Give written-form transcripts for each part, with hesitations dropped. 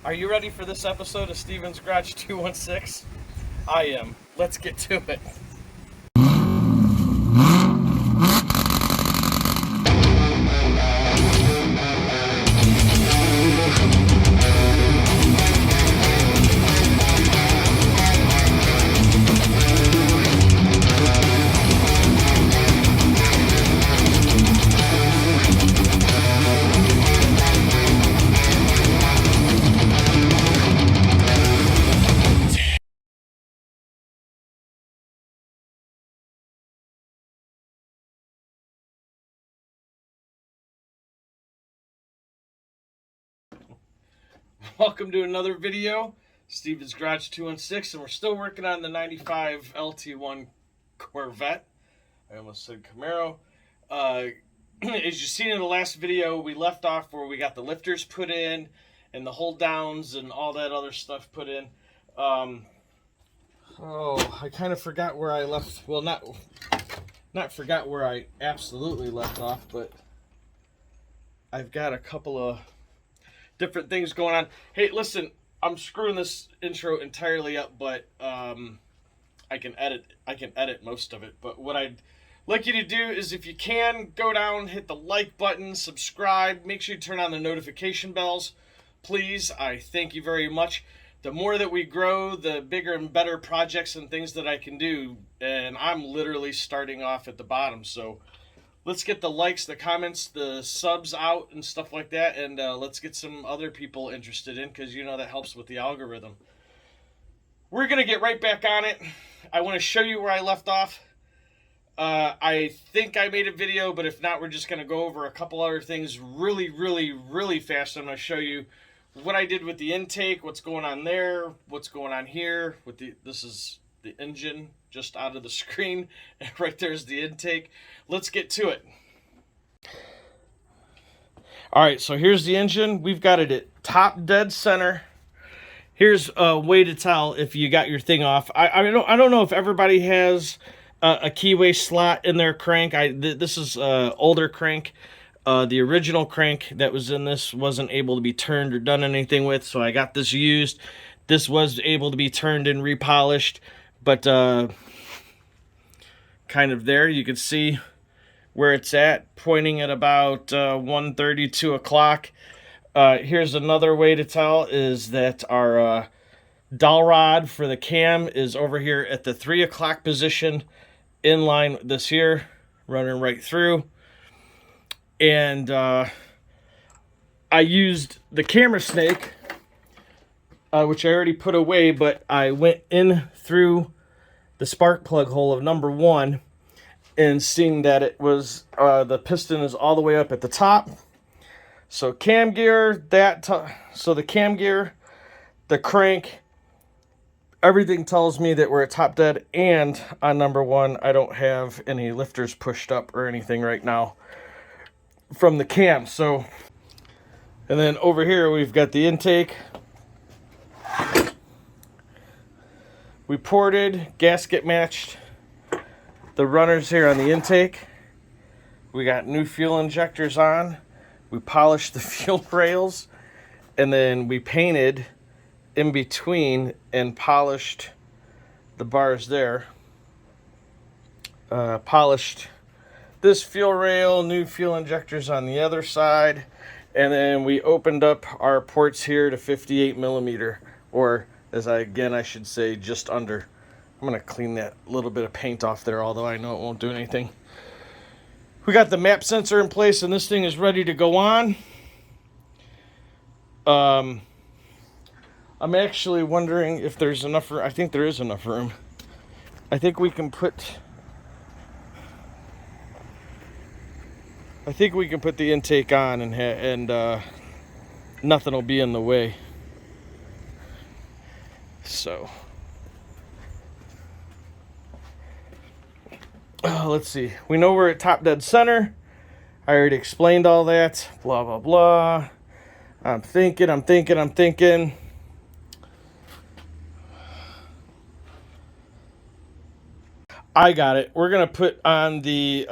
Are you ready for this episode of StevensGarage216? I am. Let's get to it. Welcome to another video, StevensGarage216, and we're still working on the 95 LT1 Corvette. I almost said Camaro. As you seen in the last video, we left off where we got the lifters put in and the hold downs and all that other stuff put in. I kind of forgot where I left. Well, not forgot where I absolutely left off, but I've got a couple of different things going on. Hey, listen, I'm screwing this intro entirely up, but I can edit most of it. But what I'd like you to do is, if you can, go down, hit the like button, subscribe, make sure you turn on the notification bells, please. I thank you very much. The more that we grow, the bigger and better projects and things that I can do, and I'm literally starting off at the bottom. So let's get the likes, the comments, the subs out and stuff like that, and let's get some other people interested in, because you know that helps with the algorithm. We're going to get right back on it. I want to show you where I left off. I think I made a video, but if not, we're just going to go over a couple other things really fast. I'm going to show you what I did with the intake, what's going on there, what's going on here. This is the engine just out of the screen, and right there's the intake. Let's get to it. All right, so here's the engine. We've got it at top dead center. Here's a way to tell if you got your thing off. I don't know if everybody has a keyway slot in their crank. This is older crank. The original crank that was in this wasn't able to be turned or done anything with, so I got this used. This was able to be turned and repolished, but kind of there. You can see where it's at, pointing at about 1:30, 2 o'clock. Here's another way to tell, is that our dowel rod for the cam is over here at the 3 o'clock position, in line with this here, running right through. And I used the camera snake, which I already put away, but I went in through the spark plug hole of number 1, and seeing that it was the piston is all the way up at the top. So cam gear, so the cam gear, the crank, everything tells me that we're at top dead. And on number 1, I don't have any lifters pushed up or anything right now from the cam. So, and then over here we've got the intake. We ported, gasket matched the runners here on the intake. We got new fuel injectors on. We polished the fuel rails, and then we painted in between and polished the bars there. Polished this fuel rail, new fuel injectors on the other side, and then we opened up our ports here to 58 millimeter, or I should say just under. I'm going to clean that little bit of paint off there, although I know it won't do anything. We got the map sensor in place, and this thing is ready to go on. I'm actually wondering if there's enough room. I think there is enough room. I think we can put the intake on, and nothing will be in the way. So let's see. We know we're at top dead center. I already explained all that. Blah, blah, blah. I'm thinking. I got it. We're going to put on the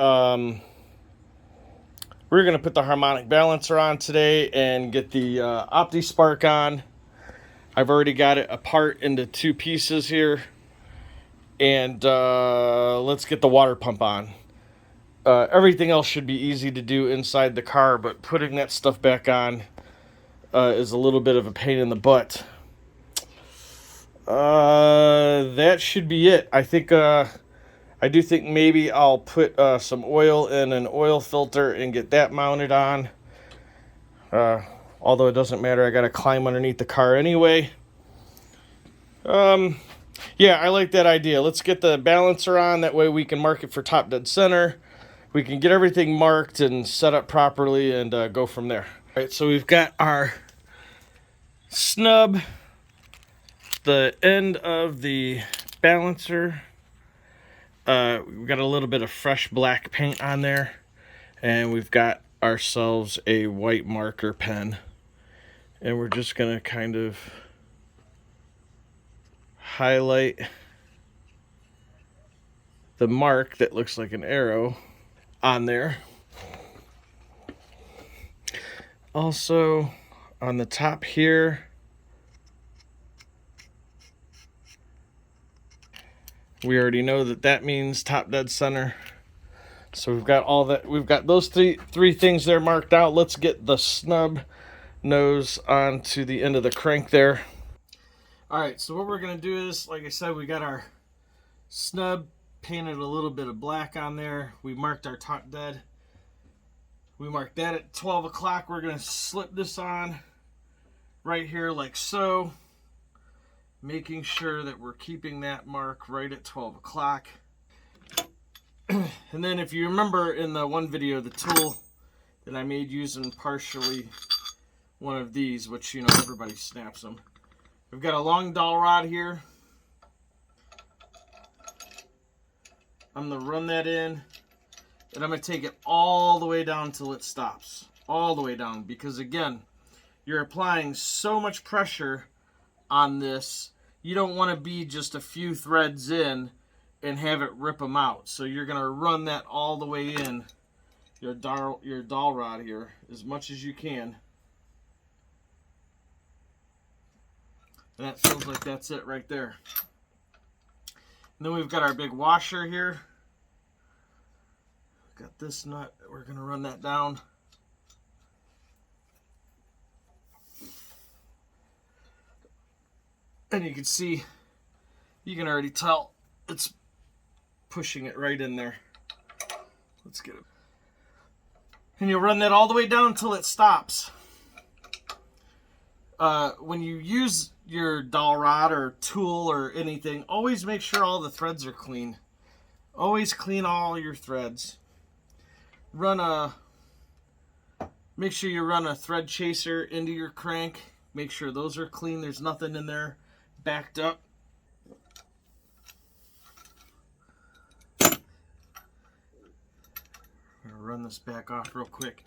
We're going to put the harmonic balancer on today and get the OptiSpark on. I've already got it apart into 2 pieces here. And let's get the water pump on. Everything else should be easy to do inside the car, but putting that stuff back on is a little bit of a pain in the butt. That should be it. I do think maybe I'll put some oil in an oil filter and get that mounted on. Although it doesn't matter, I gotta climb underneath the car anyway. Yeah, I like that idea. Let's get the balancer on. That way we can mark it for top dead center. We can get everything marked and set up properly and go from there. All right, so we've got our snub, the end of the balancer. We've got a little bit of fresh black paint on there, and we've got ourselves a white marker pen, and we're just gonna kind of highlight the mark that looks like an arrow on there. Also on the top here, we already know that that means top dead center. So we've got all that. We've got those three things there marked out. Let's get the snub nose onto the end of the crank there. All right, so what we're gonna do is, like I said, we got our snub painted a little bit of black on there. We marked our top dead. We marked that at 12 o'clock. We're gonna slip this on right here like so, making sure that we're keeping that mark right at 12 o'clock. And then if you remember in the one video, the tool that I made using partially one of these, which, you know, everybody snaps them. We've got a long dowel rod here. I'm going to run that in, and I'm going to take it all the way down until it stops. All the way down, because again, you're applying so much pressure on this. You don't want to be just a few threads in and have it rip them out. So you're going to run that all the way in, your dowel rod here, as much as you can. And that feels like that's it right there. And then we've got our big washer here. Got this nut. We're going to run that down. And you can see, you can already tell it's pushing it right in there. Let's get it. And you'll run that all the way down until it stops. When you use your dowel rod or tool or anything, always make sure all the threads are clean. Always clean all your threads. Make sure you run a thread chaser into your crank. Make sure those are clean. There's nothing in there backed up. I'm gonna run this back off real quick.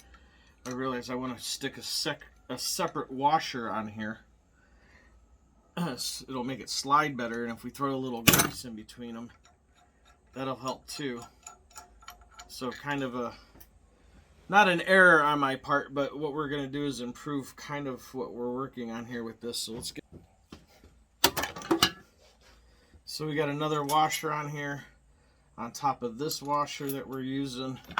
I realize I want to stick a separate washer on here. It'll make it slide better, and if we throw a little grease in between them, that'll help too. So kind of not an error on my part, but what we're going to do is improve kind of what we're working on here with this. So let's get. So we got another washer on here on top of this washer that we're using. I'm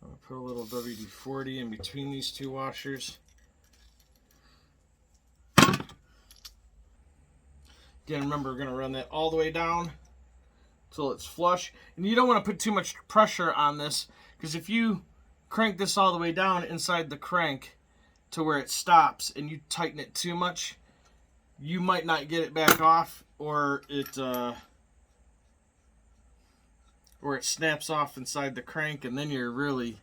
going to put a little WD-40 in between these two washers. Again, remember, we're going to run that all the way down until it's flush. And you don't want to put too much pressure on this, because if you crank this all the way down inside the crank to where it stops and you tighten it too much, you might not get it back off, or it snaps off inside the crank, and then you're hurting.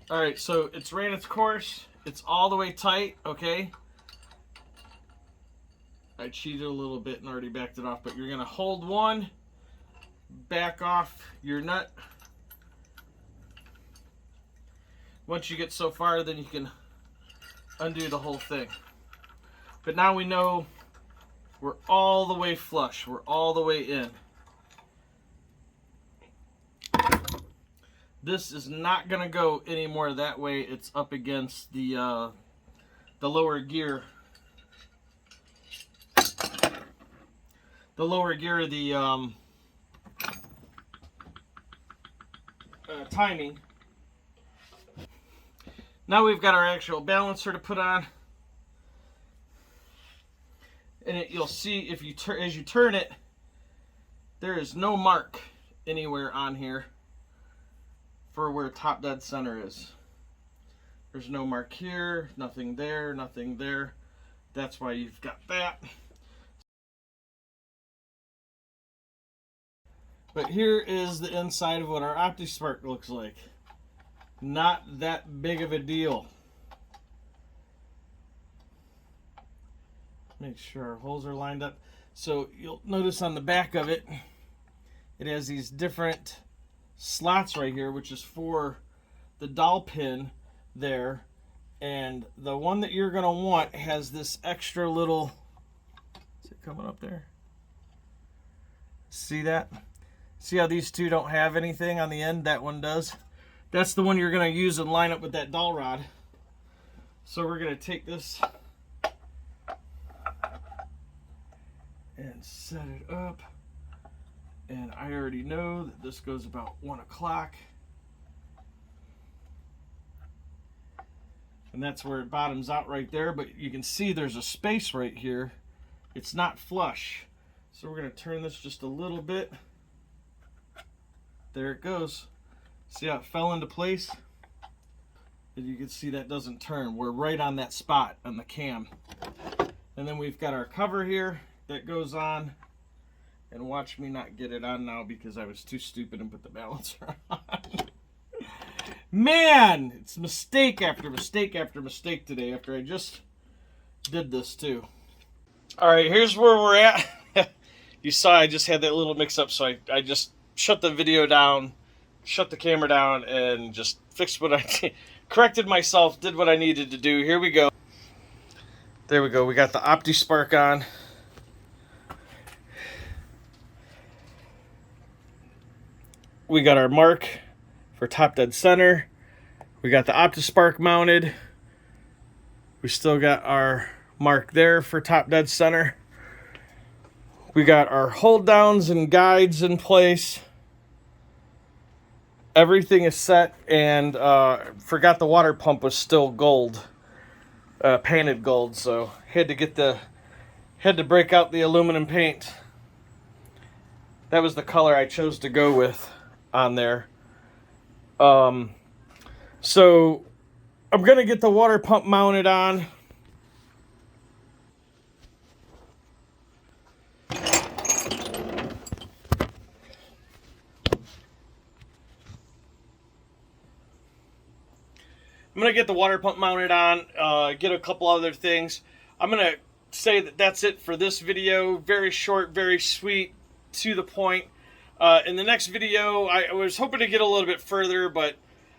All right, so it's ran its course. It's all the way tight, okay? I cheated a little bit and already backed it off, but you're gonna hold one, back off your nut. Once you get so far, then you can undo the whole thing. But now we know we're all the way flush. We're all the way in. This is not gonna go anymore that way. It's up against the lower gear. The lower gear, the timing. Now we've got our actual balancer to put on, and you'll see if you as you turn it, there is no mark anywhere on here for where top dead center is. There's no mark here, nothing there, nothing there. That's why you've got that. But here is the inside of what our OptiSpark looks like. Not that big of a deal. Make sure our holes are lined up. So you'll notice on the back of it, it has these different slots right here, which is for the dowel pin there. And the one that you're going to want has this extra little, is it coming up there? See that? See how these two don't have anything on the end? That one does. That's the one you're going to use and line up with that dowel rod. So we're going to take this and set it up. And I already know that this goes about 1 o'clock. And that's where it bottoms out right there. But you can see there's a space right here. It's not flush. So we're going to turn this just a little bit. There it goes. See how it fell into place? And you can see that doesn't turn. We're right on that spot on the cam. And then we've got our cover here that goes on. And watch me not get it on now because I was too stupid and put the balancer on. Man, it's mistake after mistake after mistake today after I just did this too. All right, here's where we're at. You saw I just had that little mix up, so I just shut the video down, shut the camera down, and just fixed what I did. Corrected myself, did what I needed to do. Here we go. There we go. We got the OptiSpark on. We got our mark for top dead center. We got the OptiSpark mounted. We still got our mark there for top dead center. We got our hold downs and guides in place. Everything is set, and forgot the water pump was still gold, painted gold, so had to break out the aluminum paint. That was the color I chose to go with on there. So I'm gonna get the water pump mounted on. I'm going to get the water pump mounted on, get a couple other things. I'm going to say that that's it for this video. Very short, very sweet, to the point. In the next video, I was hoping to get a little bit further, but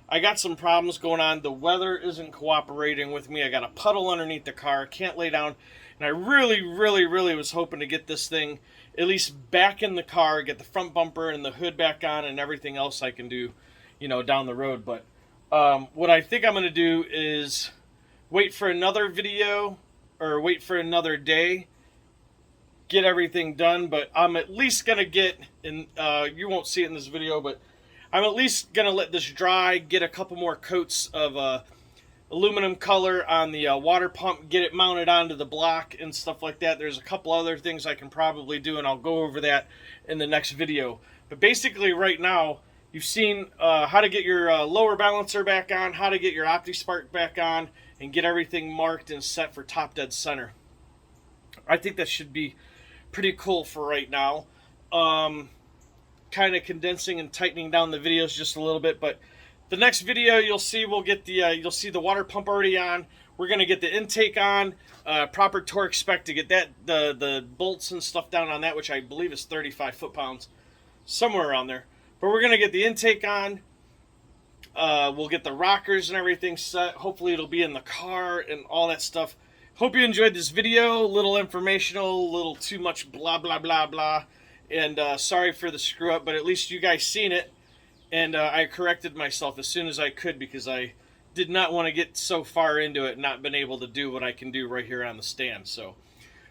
I got some problems going on. The weather isn't cooperating with me. I got a puddle underneath the car, can't lay down. And I really, really, really was hoping to get this thing at least back in the car, get the front bumper and the hood back on and everything else I can do, you know, down the road. But what I think I'm going to do is wait for another video or wait for another day, get everything done. But I'm at least going to get, and you won't see it in this video, but I'm at least going to let this dry, get a couple more coats of aluminum color on the water pump, get it mounted onto the block and stuff like that. There's a couple other things I can probably do, and I'll go over that in the next video. But basically right now, you've seen how to get your lower balancer back on, how to get your OptiSpark back on, and get everything marked and set for top dead center. I think that should be pretty cool for right now. Kind of condensing and tightening down the videos just a little bit, but the next video you'll see we'll get the you'll see the water pump already on. We're gonna get the intake on, proper torque spec to get that the bolts and stuff down on that, which I believe is 35 foot-pounds, somewhere around there. But we're going to get the intake on. We'll get the rockers and everything set. Hopefully it'll be in the car and all that stuff. Hope you enjoyed this video. A little informational, a little too much blah, blah, blah, blah. And sorry for the screw up, but at least you guys seen it. And I corrected myself as soon as I could because I did not want to get so far into it and not been able to do what I can do right here on the stand. So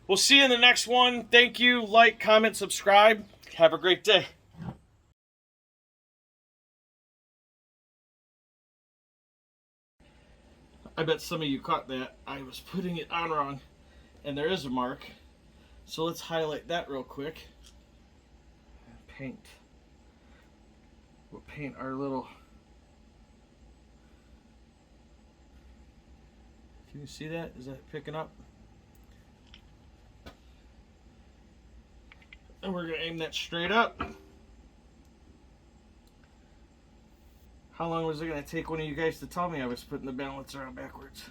we'll see you in the next one. Thank you. Like, comment, subscribe. Have a great day. I bet some of you caught that. I was putting it on wrong, and there is a mark. So let's highlight that real quick. Paint. We'll paint our little... Can you see that? Is that picking up? And we're going to aim that straight up. How long was it going to take one of you guys to tell me I was putting the balancer on backwards?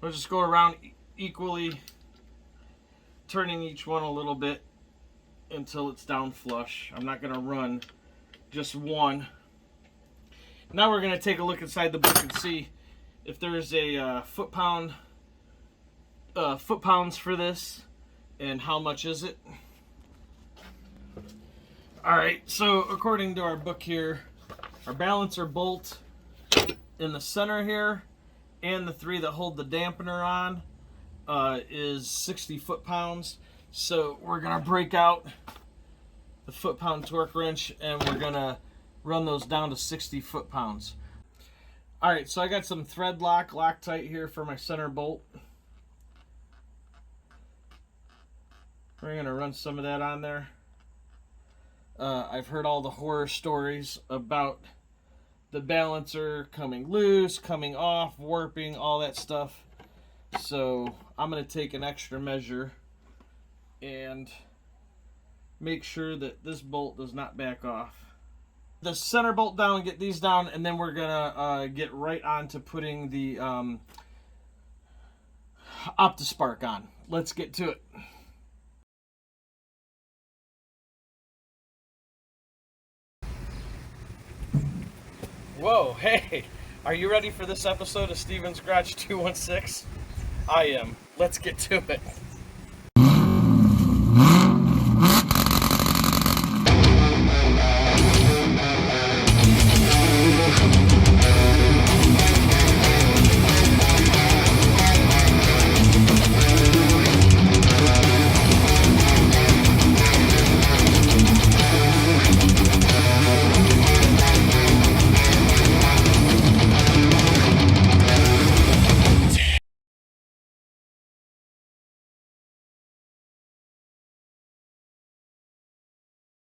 We'll just go around equally, turning each one a little bit until it's down flush. I'm not going to run just one. Now we're going to take a look inside the book and see if there's a foot-pounds for this and how much is it. Alright, so according to our book here, our balancer bolt in the center here and the three that hold the dampener on is 60 foot-pounds. So we're going to break out the foot-pound torque wrench and we're going to run those down to 60 foot-pounds. Alright, so I got some thread lock Loctite here for my center bolt. We're going to run some of that on there. I've heard all the horror stories about the balancer coming loose, coming off, warping, all that stuff. So I'm going to take an extra measure and make sure that this bolt does not back off. The center bolt down, get these down, and then we're going to get right on to putting the OptiSpark on. Let's get to it. Whoa, hey, are you ready for this episode of Stevens Garage 216? I am. Let's get to it.